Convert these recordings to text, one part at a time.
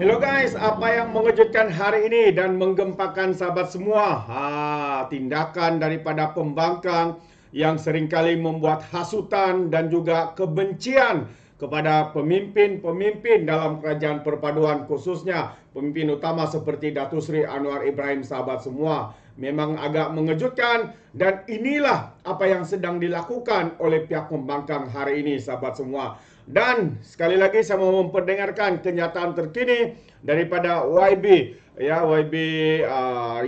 Hello guys, apa yang mengejutkan hari ini dan menggempakan sahabat semua? Tindakan daripada pembangkang yang seringkali membuat hasutan dan juga kebencian kepada pemimpin-pemimpin dalam kerajaan perpaduan, khususnya pemimpin utama seperti Datuk Seri Anwar Ibrahim, sahabat semua. Memang agak mengejutkan dan inilah apa yang sedang dilakukan oleh pihak pembangkang hari ini, sahabat semua. Dan sekali lagi saya mau memperdengarkan kenyataan terkini daripada YB, ya YB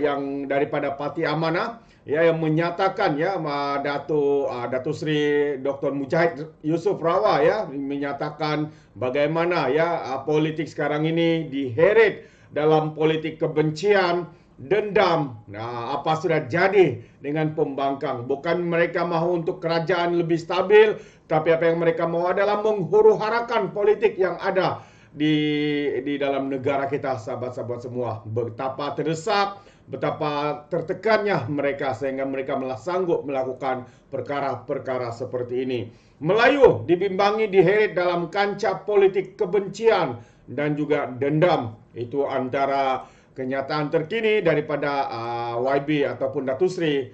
yang daripada Parti Amanah, ya, yang menyatakan, ya, Datuk Seri Dr. Mujahid Yusof Rawah, ya, menyatakan bagaimana, ya, politik sekarang ini diheret dalam politik kebencian, dendam. Apa sudah jadi dengan pembangkang? Bukan mereka mahu untuk kerajaan lebih stabil, tapi apa yang mereka mahu adalah menghuru-harakan politik yang ada di dalam negara kita, sahabat-sahabat semua. Betapa terdesak, betapa tertekannya mereka sehingga mereka sanggup melakukan perkara-perkara seperti ini. Melayu dibimbangi diheret dalam kancah politik kebencian dan juga dendam. Itu antara kenyataan terkini daripada YB ataupun Datuk Seri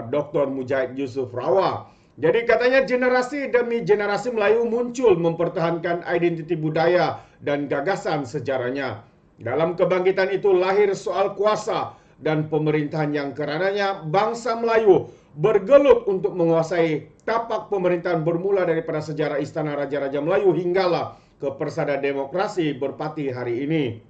Dr. Mujahid Yusof Rawah. Jadi katanya generasi demi generasi Melayu muncul mempertahankan identiti budaya dan gagasan sejarahnya. Dalam kebangkitan itu lahir soal kuasa dan pemerintahan yang kerananya bangsa Melayu bergelut untuk menguasai tapak pemerintahan bermula daripada sejarah Istana Raja-Raja Melayu hinggalah ke persada demokrasi berpati hari ini.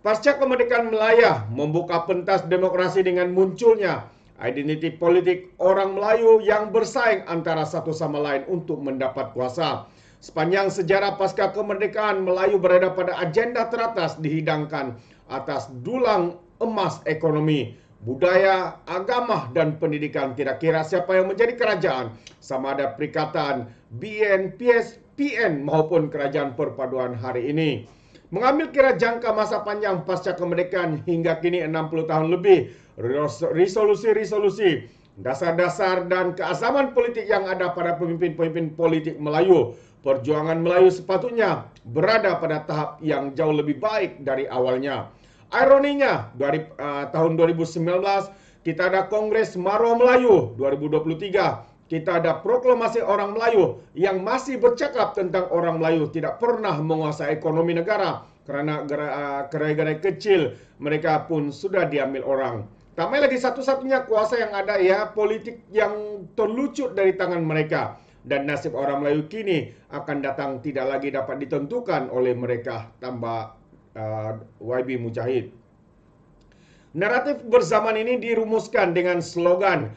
Pasca kemerdekaan Melaya membuka pentas demokrasi dengan munculnya identiti politik orang Melayu yang bersaing antara satu sama lain untuk mendapat kuasa. Sepanjang sejarah pasca kemerdekaan, Melayu berada pada agenda teratas dihidangkan atas dulang emas ekonomi, budaya, agama, dan pendidikan. Tidak kira siapa yang menjadi kerajaan, sama ada Perikatan, BN, PS, PN maupun kerajaan perpaduan hari ini. Mengambil kira jangka masa panjang pasca kemerdekaan hingga kini 60 tahun lebih, resolusi-resolusi, dasar-dasar dan keasaman politik yang ada pada pemimpin-pemimpin politik Melayu, perjuangan Melayu sepatutnya berada pada tahap yang jauh lebih baik dari awalnya. Ironinya, dari tahun 2019 kita ada Kongres Marwah Melayu 2023. Kita ada proklamasi orang Melayu yang masih bercakap tentang orang Melayu tidak pernah menguasai ekonomi negara kerana gerai-gerai kecil mereka pun sudah diambil orang. Tambah lagi satu-satunya kuasa yang ada, ya, politik yang terlucut dari tangan mereka. Dan nasib orang Melayu kini akan datang tidak lagi dapat ditentukan oleh mereka, tambah YB Mujahid. Naratif berzaman ini dirumuskan dengan slogan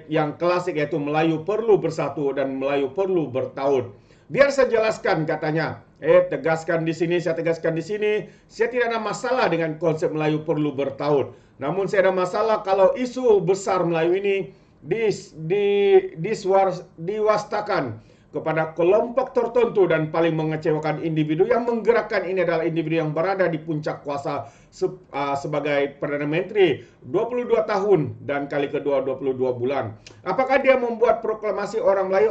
yang klasik, yaitu Melayu perlu bersatu dan Melayu perlu bertaut. Biar saya jelaskan, katanya. Tegaskan di sini, saya tegaskan di sini. Saya tidak ada masalah dengan konsep Melayu perlu bertaut. Namun saya ada masalah kalau isu besar Melayu ini diwastakan kepada kelompok tertentu dan paling mengecewakan individu yang menggerakkan ini adalah individu yang berada di puncak kuasa sebagai Perdana Menteri 22 tahun dan kali kedua 22 bulan. Apakah dia membuat proklamasi orang Melayu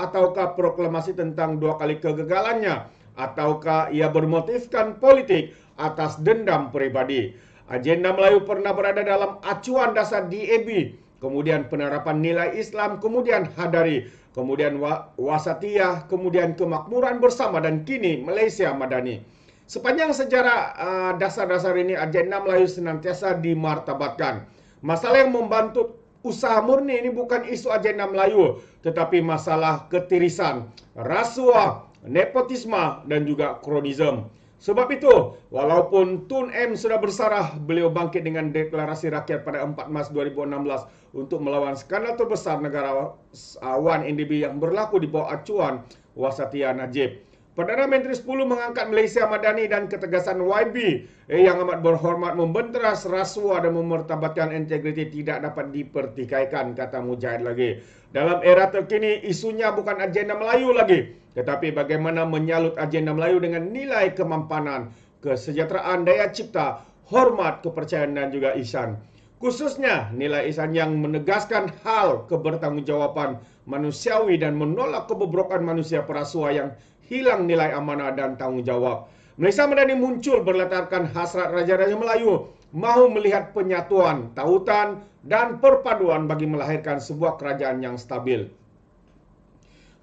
ataukah proklamasi tentang 2 kali kegagalannya, ataukah ia bermotifkan politik atas dendam pribadi? Agenda Melayu pernah berada dalam acuan dasar DAB, kemudian penerapan nilai Islam, kemudian Hadari, kemudian Wasatiyah, kemudian kemakmuran bersama, dan kini Malaysia Madani. Sepanjang sejarah dasar-dasar ini, agenda Melayu senantiasa dimartabatkan. Masalah yang membantu usaha murni ini bukan isu agenda Melayu, tetapi masalah ketirisan, rasuah, nepotisme, dan juga kronisme. Sebab itu, walaupun Tun M sudah bersarah, beliau bangkit dengan deklarasi rakyat pada 4 Mac 2016 untuk melawan skandal terbesar negarawan NDB yang berlaku di bawah acuan Wasatiyah Najib. Perdana Menteri 10 mengangkat Malaysia Madani dan ketegasan YB yang amat berhormat membenteras rasuah dan memartabatkan integriti tidak dapat dipertikaikan, kata Mujahid lagi. Dalam era terkini, isunya bukan agenda Melayu lagi, tetapi bagaimana menyalut agenda Melayu dengan nilai kemampanan, kesejahteraan, daya cipta, hormat, kepercayaan dan juga ihsan. Khususnya nilai ihsan yang menegaskan hal kebertanggungjawaban manusiawi dan menolak kebobrokan manusia perasua yang hilang nilai amanah dan tanggung jawab. Malaysia Madani muncul berlatarkan hasrat Raja-Raja Melayu mahu melihat penyatuan, tautan dan perpaduan bagi melahirkan sebuah kerajaan yang stabil.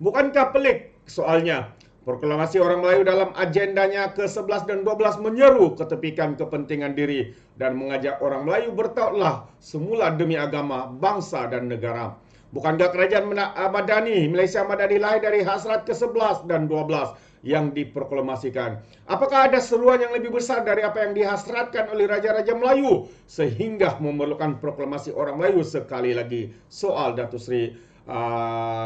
Bukankah pelik soalnya? Proklamasi orang Melayu dalam agendanya ke-11 dan 12 menyeru ketepikan kepentingan diri dan mengajak orang Melayu bertautlah semula demi agama, bangsa dan negara. Bukankah kerajaan Madani, Malaysia Madani lahir dari hasrat ke-11 dan 12 yang diproklamasikan? Apakah ada seruan yang lebih besar dari apa yang dihasratkan oleh Raja-Raja Melayu sehingga memerlukan proklamasi orang Melayu sekali lagi? Soal Datuk Seri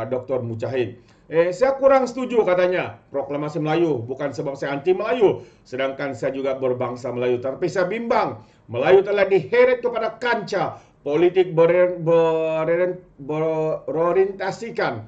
Dr. Mujahid. Saya kurang setuju katanya. Proklamasi Melayu bukan sebab saya anti Melayu. Sedangkan saya juga berbangsa Melayu. Tapi saya bimbang. Melayu telah diheret kepada kancah politik berorientasikan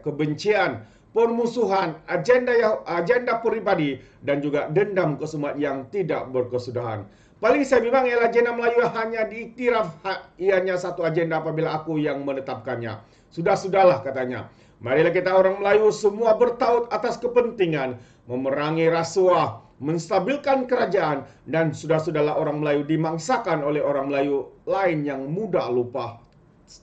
kebencian, permusuhan, agenda peribadi dan juga dendam kesumat yang tidak berkesudahan. Paling saya bimbang ialah agenda Melayu hanya diiktiraf ianya satu agenda apabila aku yang menetapkannya. Sudah-sudahlah katanya. Marilah kita orang Melayu semua bertaut atas kepentingan memerangi rasuah, menstabilkan kerajaan dan sudah-sudahlah orang Melayu dimangsakan oleh orang Melayu lain yang mudah lupa.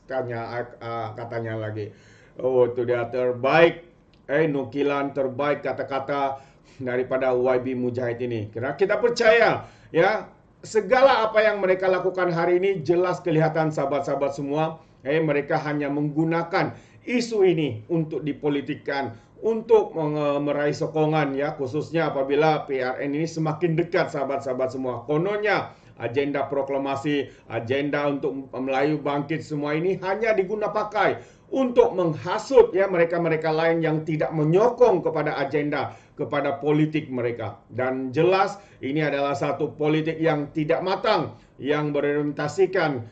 Katanya lagi. Oh, itu dia terbaik. Nukilan terbaik kata-kata daripada YB Mujahid ini. Kerana kita percaya ya, segala apa yang mereka lakukan hari ini jelas kelihatan sahabat-sahabat semua. Mereka hanya menggunakan isu ini untuk dipolitikkan, untuk meraih sokongan ya, khususnya apabila PRN ini semakin dekat sahabat-sahabat semua. Kononnya agenda proklamasi, agenda untuk Melayu bangkit semua ini hanya diguna pakai untuk menghasut ya mereka-mereka lain yang tidak menyokong kepada agenda, kepada politik mereka. Dan jelas ini adalah satu politik yang tidak matang, yang berorientasikan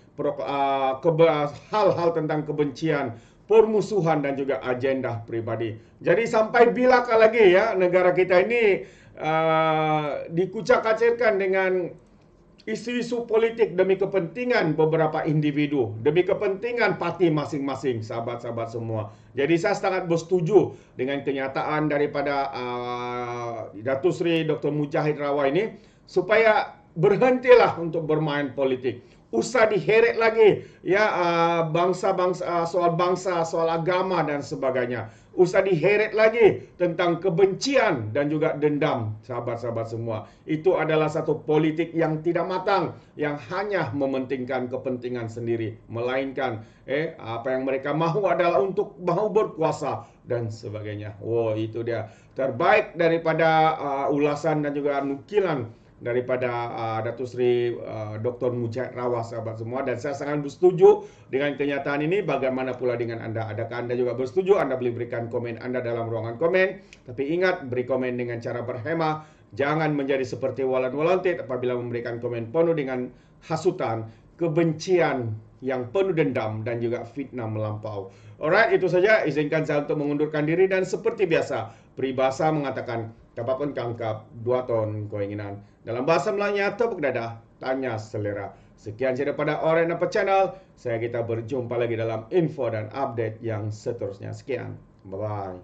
hal-hal tentang kebencian, permusuhan dan juga agenda pribadi. Jadi sampai bilakah lagi ya negara kita ini dikucak-kacirkan dengan isu-isu politik demi kepentingan beberapa individu, demi kepentingan parti masing-masing, sahabat-sahabat semua. Jadi saya sangat bersetuju dengan kenyataan daripada Datuk Seri Dr. Mujahid Rawai ini supaya berhentilah untuk bermain politik. Usah diheret lagi ya bangsa-bangsa, soal bangsa, soal agama dan sebagainya. Usah diheret lagi tentang kebencian dan juga dendam, sahabat-sahabat semua. Itu adalah satu politik yang tidak matang, yang hanya mementingkan kepentingan sendiri, melainkan apa yang mereka mahu adalah untuk mahu berkuasa dan sebagainya. Oh, itu dia terbaik daripada ulasan dan juga nukilan daripada Datuk Seri Dr. Mujahid Rawai, sahabat semua. Dan saya sangat bersetuju dengan kenyataan ini. Bagaimana pula dengan anda? Adakah anda juga bersetuju? Anda boleh berikan komen anda dalam ruangan komen. Tapi ingat, beri komen dengan cara berhemah. Jangan menjadi seperti Walan Walantit apabila memberikan komen penuh dengan hasutan, kebencian yang penuh dendam dan juga fitnah melampau. Alright, itu saja. Izinkan saya untuk mengundurkan diri. Dan seperti biasa, peribahasa mengatakan, kapapun kangkap, 2 ton keinginan. Dalam bahasa Melayunya, tepuk dadah, tanya selera. Sekian saja daripada Orang Apa Channel. Kita berjumpa lagi dalam info dan update yang seterusnya. Sekian. Bye-bye.